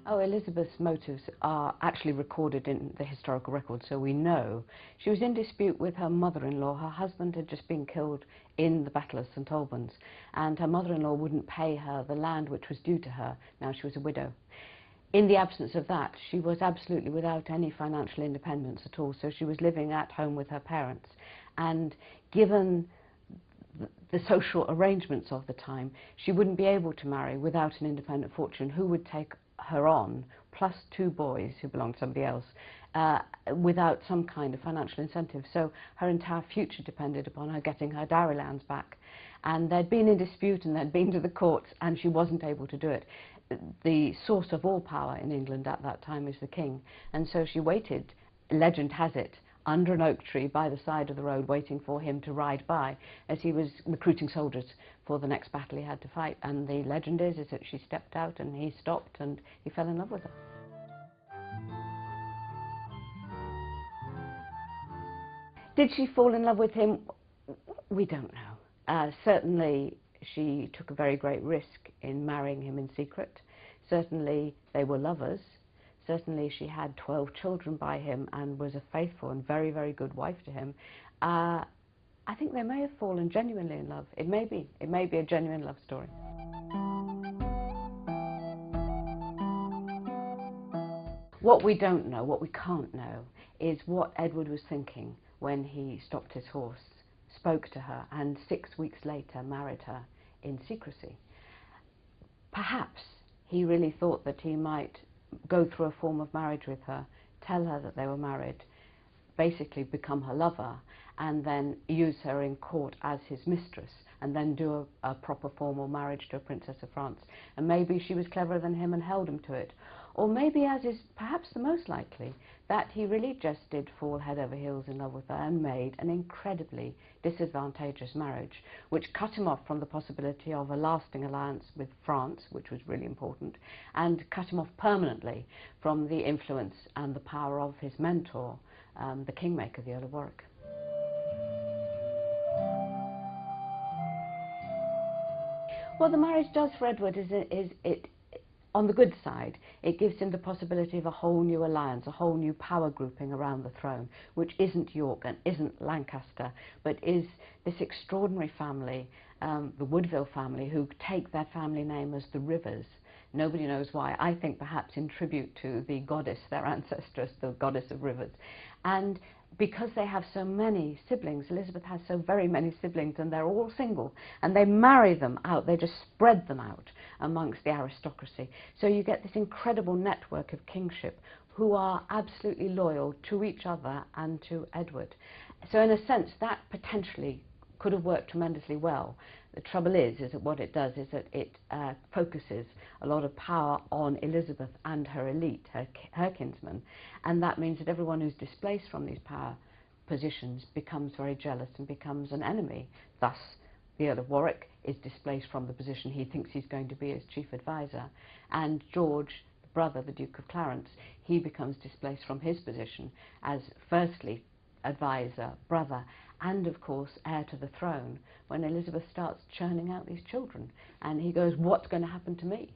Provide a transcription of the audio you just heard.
Oh, Elizabeth's motives are actually recorded in the historical record, so we know. She was in dispute with her mother-in-law. Her husband had just been killed in the Battle of St Albans, and her mother-in-law wouldn't pay her the land which was due to her. Now she was a widow. In the absence of that, she was absolutely without any financial independence at all, so she was living at home with her parents. And given the social arrangements of the time, she wouldn't be able to marry without an independent fortune. Who would take her on, plus 2 boys who belonged to somebody else, without some kind of financial incentive? So her entire future depended upon her getting her dowry lands back. And they'd been in dispute and they'd been to the courts, and she wasn't able to do it. The source of all power in England at that time is the king, and so she waited, legend has it, under an oak tree by the side of the road, waiting for him to ride by as he was recruiting soldiers for the next battle he had to fight. And the legend is that she stepped out and he stopped and he fell in love with her. Did she fall in love with him? We don't know. Certainly she took a very great risk in marrying him in secret. Certainly they were lovers. Certainly she had 12 children by him and was a faithful and very, very good wife to him. I think they may have fallen genuinely in love. It may be a genuine love story. What we don't know, what we can't know, is what Edward was thinking when he stopped his horse, spoke to her, and 6 weeks later married her in secrecy. Perhaps he really thought that he might go through a form of marriage with her, tell her that they were married, basically become her lover, and then use her in court as his mistress, and then do a proper formal marriage to a princess of France. And maybe she was cleverer than him and held him to it. Or maybe, as is perhaps the most likely, that he really just did fall head over heels in love with her and made an incredibly disadvantageous marriage, which cut him off from the possibility of a lasting alliance with France, which was really important, and cut him off permanently from the influence and the power of his mentor, the kingmaker, the Earl of Warwick. What the marriage does for Edward is it, on the good side, it gives him the possibility of a whole new alliance, a whole new power grouping around the throne, which isn't York and isn't Lancaster, but is this extraordinary family, the Woodville family, who take their family name as the Rivers. Nobody knows why. I think perhaps in tribute to the goddess, their ancestress, the goddess of rivers. And because they have so many siblings, Elizabeth has so very many siblings, and they're all single, and they marry them out, they just spread them out amongst the aristocracy. So you get this incredible network of kingship who are absolutely loyal to each other and to Edward. So in a sense, that potentially could have worked tremendously well. The trouble is that what it does is that it focuses a lot of power on Elizabeth and her elite, her kinsmen, and that means that everyone who's displaced from these power positions becomes very jealous and becomes an enemy. Thus, the Earl of Warwick is displaced from the position he thinks he's going to be as chief advisor, and George, the brother, the Duke of Clarence, he becomes displaced from his position as, firstly, advisor, brother, and of course heir to the throne, when Elizabeth starts churning out these children, and he goes, what's going to happen to me?